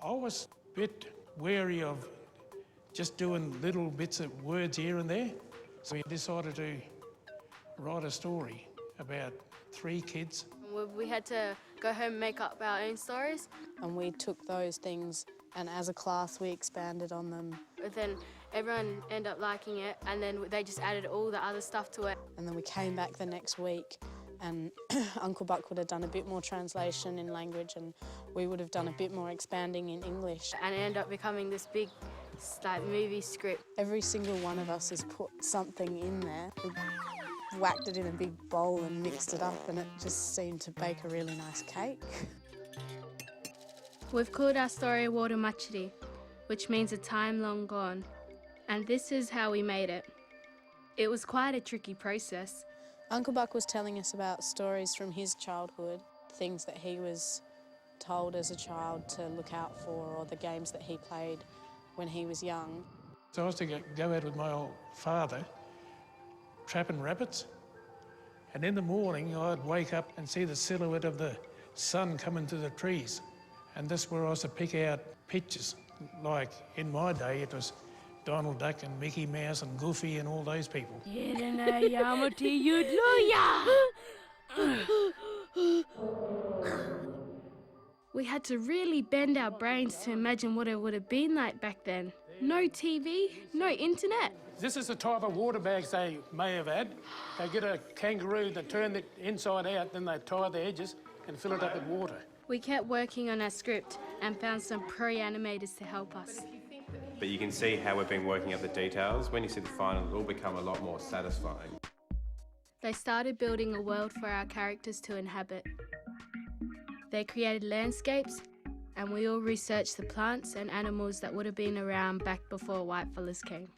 I was a bit wary of just doing little bits of words here and there. So we decided to write a story about 3 kids. We had to go home and make up our own stories. And we took those things and as a class we expanded on them. But then everyone ended up liking it and then they just added all the other stuff to it. And then we came back the next week and Uncle Buck would have done a bit more translation in language and we would have done a bit more expanding in English. And it ended up becoming this big movie script. Every single one of us has put something in there. We whacked it in a big bowl and mixed it up and it just seemed to bake a really nice cake. We've called our story Wadu Matyidi, which means a time long gone. And this is how we made it. It was quite a tricky process. Uncle Buck was telling us about stories from his childhood, things that he was told as a child to look out for or the games that he played when he was young. So I was to go out with my old father, trapping rabbits. And in the morning, I'd wake up and see the silhouette of the sun coming through the trees. And that's where I was to pick out pictures. Like in my day, it was Donald Duck and Mickey Mouse and Goofy and all those people. We had to really bend our brains to imagine what it would have been like back then. No TV, no internet. This is the type of water bags they may have had. They get a kangaroo, they turn it inside out, then they tie the edges and fill it up with water. We kept working on our script and found some pro-animators to help us. But you can see how we've been working out the details. When you see the final, it'll all become a lot more satisfying. They started building a world for our characters to inhabit. They created landscapes, and we all researched the plants and animals that would have been around back before whitefellas came.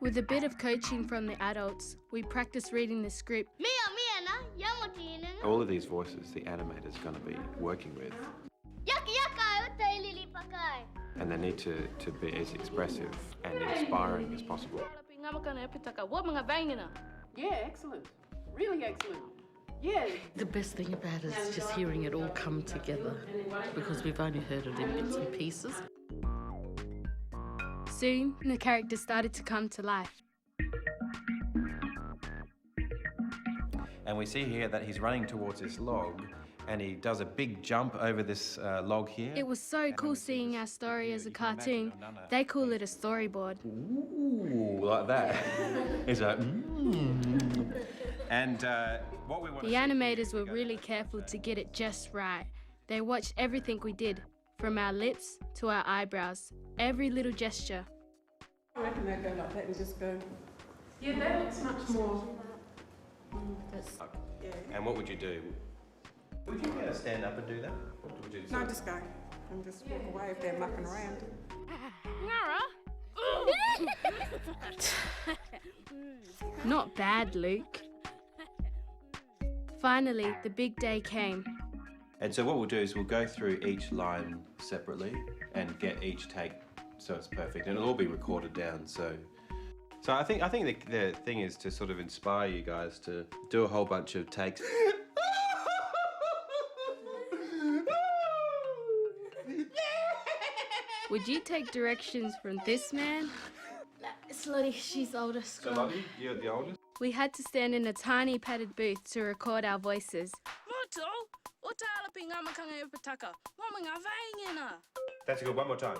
With a bit of coaching from the adults, we practiced reading the script. All of these voices, the animator's going to be working with. And they need to be as expressive and inspiring as possible. Yeah, excellent. Really excellent. Yeah. The best thing about it is just hearing it all come together because we've only heard it in bits and pieces. Soon, the characters started to come to life. And we see here that he's running towards this log and he does a big jump over this log here. It was so cool seeing our story as a cartoon. They call it a storyboard. Ooh, like that. He's like, And what we want The animators were really careful to get it just right. They watched everything we did, from our lips to our eyebrows, every little gesture. I reckon they go like that and just go. Yeah, that looks much more. And what would you do? Would you be able to stand up and do that? What would you do? No, just go and just walk away if they're mucking around. Not bad, Luke. Finally, the big day came. And so what we'll do is we'll go through each line separately and get each take so it's perfect, and it'll all be recorded down. So I think the thing is to sort of inspire you guys to do a whole bunch of takes. Would you take directions from this man? It's Lottie, she's oldest. So Lottie, you're the oldest? We had to stand in a tiny padded booth to record our voices. That's good, one more time.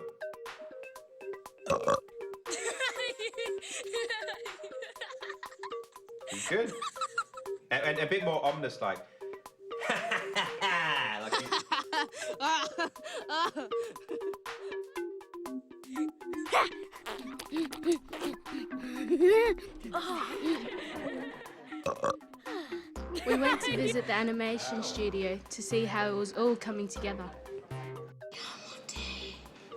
Good. And a bit more ominous, like. Like We went to visit the animation studio to see how it was all coming together.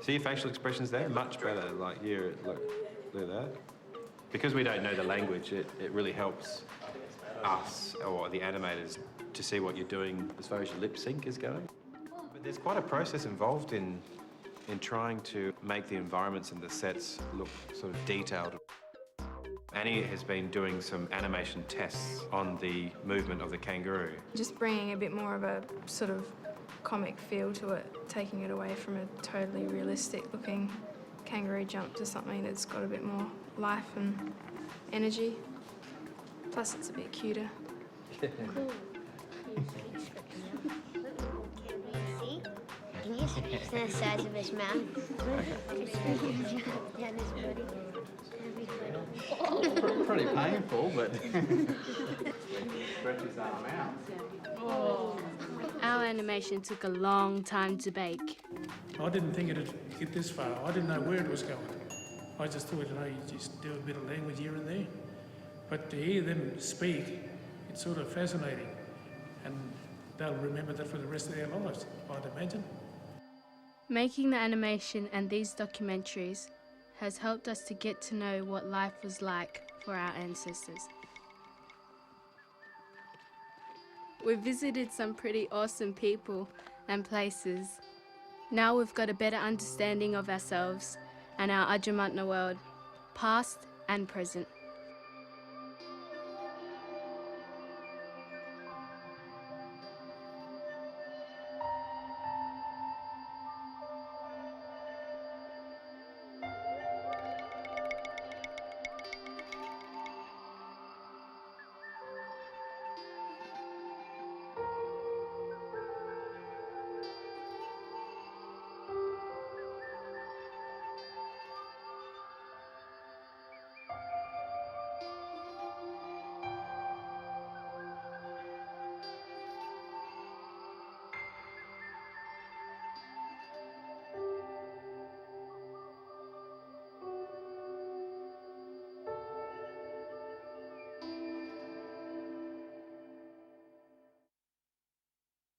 See your facial expressions there? Much better. Like here, look at that. Because we don't know the language, it really helps us or the animators to see what you're doing as far as your lip sync is going. But there's quite a process involved in trying to make the environments and the sets look sort of detailed. Annie has been doing some animation tests on the movement of the kangaroo. Just bringing a bit more of a sort of comic feel to it, taking it away from a totally realistic looking kangaroo jump to something that's got a bit more life and energy. Plus it's a bit cuter. Cool. Can you stretch the size of his mouth? Down his body. Pretty painful, but stretch his arm out. Our animation took a long time to bake. I didn't think it'd get this far. I didn't know where it was going. I just thought, you just do a bit of language here and there. But to hear them speak, it's sort of fascinating. And they'll remember that for the rest of their lives, I'd imagine. Making the animation and these documentaries has helped us to get to know what life was like for our ancestors. We've visited some pretty awesome people and places. Now we've got a better understanding of ourselves and our Adjamatna world, past and present.